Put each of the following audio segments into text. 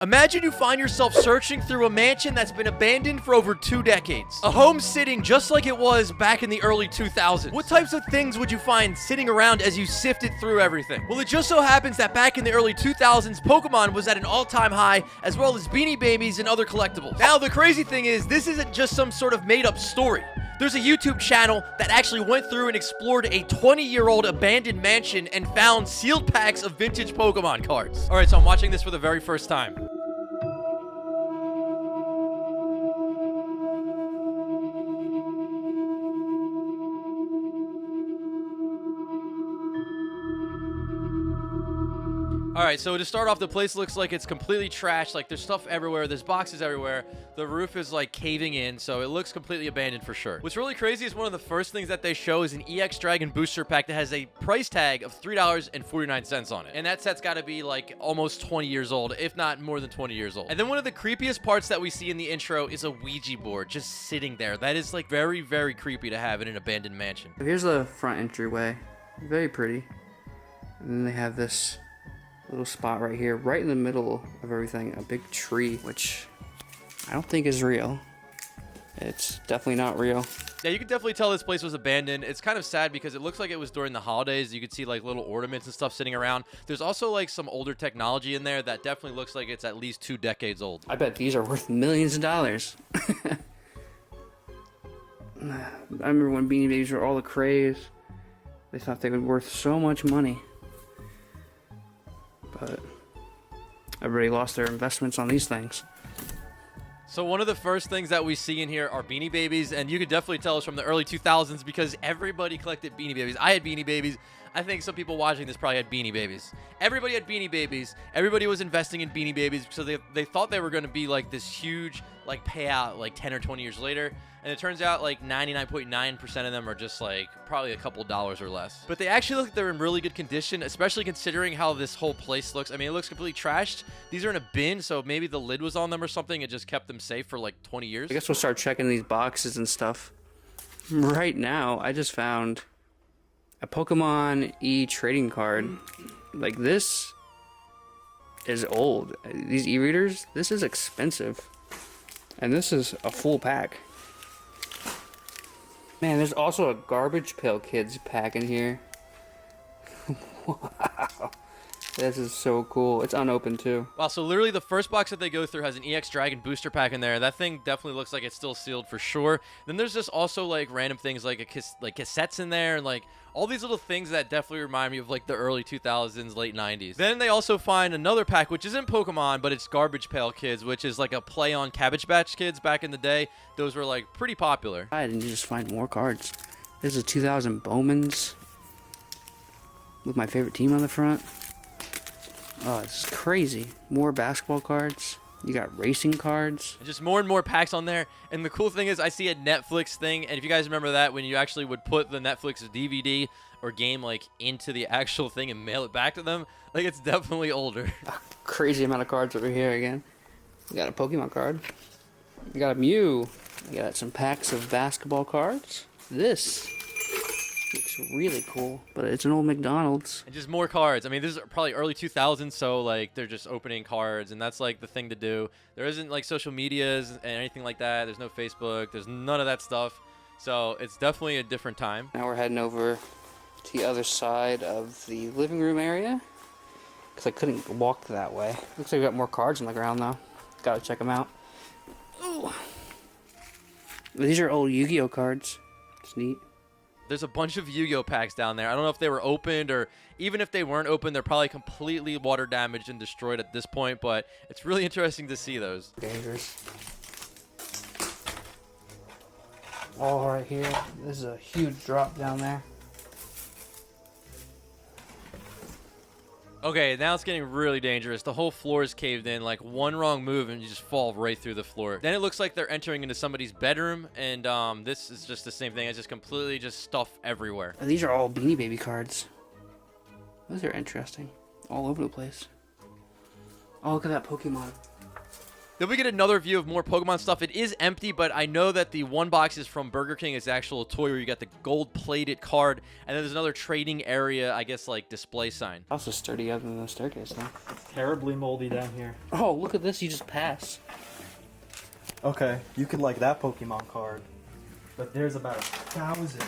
Imagine you find yourself searching through a mansion that's been abandoned for over 2 decades. A home sitting just like it was back in the early 2000s. What types of things would you find sitting around as you sifted through everything? Well, it just so happens that back in the early 2000s, Pokemon was at an all-time high, as well as Beanie Babies and other collectibles. Now, the crazy thing is, this isn't just some sort of made-up story. There's a YouTube channel that actually went through and explored a 20-year-old abandoned mansion and found sealed packs of vintage Pokemon cards. All right, so I'm watching this for the very first time. Alright, so to start off, the place looks like it's completely trashed. Like, there's stuff everywhere. There's boxes everywhere. The roof is, like, caving in, so it looks completely abandoned for sure. What's really crazy is one of the first things that they show is an EX Dragon booster pack that has a price tag of $3.49 on it. And that set's got to be, like, almost 20 years old, if not more than 20 years old. And then one of the creepiest parts that we see in the intro is a Ouija board just sitting there. That is, like, very, very creepy to have in an abandoned mansion. Here's the front entryway. Very pretty. And then they have this little spot right here, right in the middle of everything, a big tree, which I don't think is real. It's definitely not real. Yeah, you can definitely tell this place was abandoned. It's kind of sad because it looks like it was during the holidays. You could see like little ornaments and stuff sitting around. There's also like some older technology in there that definitely looks like it's at least 2 decades old. I bet these are worth millions of dollars. I remember when Beanie Babies were all the craze. They thought they were worth so much money. But everybody lost their investments on these things. So one of the first things that we see in here are Beanie Babies, and you could definitely tell us from the early 2000s because everybody collected Beanie Babies. I had Beanie Babies. I think some people watching this probably had Beanie Babies. Everybody had Beanie Babies. Everybody was investing in Beanie Babies because they thought they were going to be like this huge like payout like 10 or 20 years later. And it turns out like 99.9% of them are just like probably a couple dollars or less. But they actually look like they're in really good condition, especially considering how this whole place looks. I mean, it looks completely trashed. These are in a bin, so maybe the lid was on them or something. It just kept them safe for like 20 years. I guess we'll start checking these boxes and stuff. Right now, I just found a Pokemon e-trading card. Like, this is old. These e-readers, this is expensive. And this is a full pack. Man, there's also a Garbage Pail Kids pack in here. Wow. This is so cool. It's unopened too. Wow, so literally the first box that they go through has an EX Dragon booster pack in there. That thing definitely looks like it's still sealed for sure. Then there's just also like random things like cassettes in there and like all these little things that definitely remind me of like the early 2000s, late 90s. Then they also find another pack, which isn't Pokemon, but it's Garbage Pail Kids, which is like a play on Cabbage Patch Kids back in the day. Those were like pretty popular. I didn't just find more cards. This is 2000 Bowman's with my favorite team on the front. Oh, it's crazy. More basketball cards. You got racing cards. And just more and more packs on there. And the cool thing is I see a Netflix thing. And if you guys remember that, when you actually would put the Netflix DVD or game like into the actual thing and mail it back to them, like it's definitely older. Crazy amount of cards over here again. We got a Pokemon card. We got a Mew. We got some packs of basketball cards. This looks really cool, but it's an old McDonald's. And just more cards. I mean, this is probably early 2000s, so like they're just opening cards, and that's like the thing to do. There isn't like social medias and anything like that. There's no Facebook. There's none of that stuff. So it's definitely a different time. Now we're heading over to the other side of the living room area because I couldn't walk that way. Looks like we got more cards on the ground though. Gotta check them out. Ooh. These are old Yu-Gi-Oh cards. It's neat. There's a bunch of Yu-Gi-Oh packs down there. I don't know if they were opened or even if they weren't open, they're probably completely water damaged and destroyed at this point, but it's really interesting to see those. Dangerous. All right here. This is a huge drop down there. Okay, now it's getting really dangerous. The whole floor is caved in. Like one wrong move and you just fall right through the floor. Then it looks like they're entering into somebody's bedroom, and this is just the same thing. It's just completely just stuff everywhere. These are all Beanie Baby cards. Those are interesting. All over the place. Oh, look at that Pokemon. Then we get another view of more Pokemon stuff. It is empty, but I know that the one box is from Burger King. It's actual toy where you got the gold-plated card. And then there's another trading area, I guess, like display sign. Also sturdy other than the staircase, though. Terribly moldy down here. Oh, look at this. You just pass. Okay, you could like that Pokemon card, but there's about 1,000.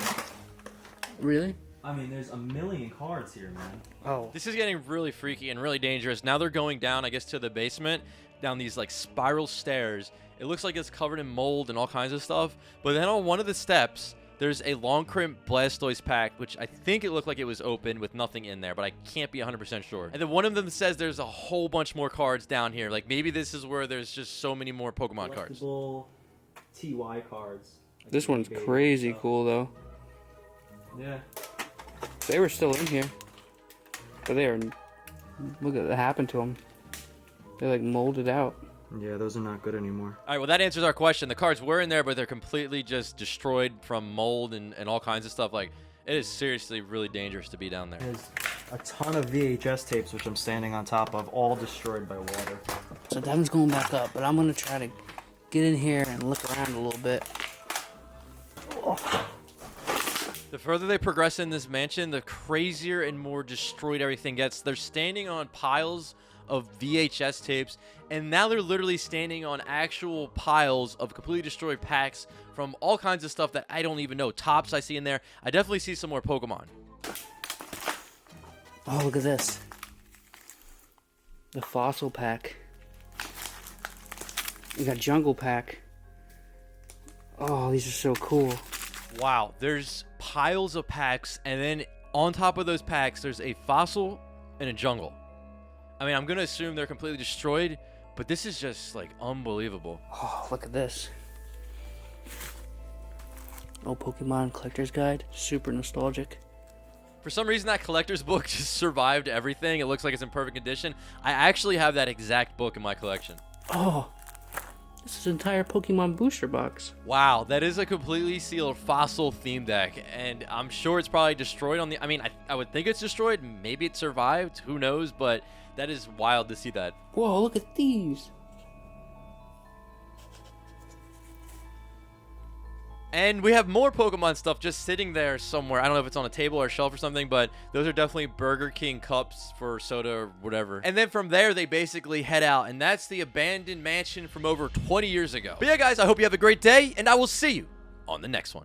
Really? I mean, there's a million cards here, man. Oh. This is getting really freaky and really dangerous. Now they're going down, I guess, to the basement, down these like spiral stairs. It looks like it's covered in mold and all kinds of stuff. But then on one of the steps, there's a long crimp Blastoise pack, which I think it looked like it was open with nothing in there, but I can't be 100% sure. And then one of them says there's a whole bunch more cards down here. Like maybe this is where there's just so many more Pokemon cards. TY cards. Like This one's crazy cool, though. Yeah. They were still in here. But they are... Look at what happened to them. They like molded out. Yeah, those are not good anymore. All right, well, that answers our question. The cards were in there, but they're completely just destroyed from mold and all kinds of stuff. Like, it is seriously really dangerous to be down there. There's a ton of VHS tapes, which I'm standing on top of, all destroyed by water. So Devin's going back up, but I'm going to try to get in here and look around a little bit. The further they progress in this mansion, the crazier and more destroyed everything gets. They're standing on piles of VHS tapes, and now they're literally standing on actual piles of completely destroyed packs from all kinds of stuff that I don't even know. Tops I see in there. I definitely see some more Pokemon. Oh, look at this. The fossil pack. We got jungle pack. Oh, these are so cool. Wow, there's piles of packs, and then on top of those packs, there's a fossil and a jungle. I mean, I'm going to assume they're completely destroyed, but this is just, like, unbelievable. Oh, look at this. Oh, Pokemon Collector's Guide. Super nostalgic. For some reason, that collector's book just survived everything. It looks like it's in perfect condition. I actually have that exact book in my collection. Oh, this is an entire Pokemon booster box. Wow, that is a completely sealed fossil theme deck, and I'm sure it's probably destroyed on the... I mean, I would think it's destroyed. Maybe it survived. Who knows? But that is wild to see that. Whoa, look at these. And we have more Pokemon stuff just sitting there somewhere. I don't know if it's on a table or a shelf or something, but those are definitely Burger King cups for soda or whatever. And then from there, they basically head out, and that's the abandoned mansion from over 20 years ago. But yeah, guys, I hope you have a great day, and I will see you on the next one.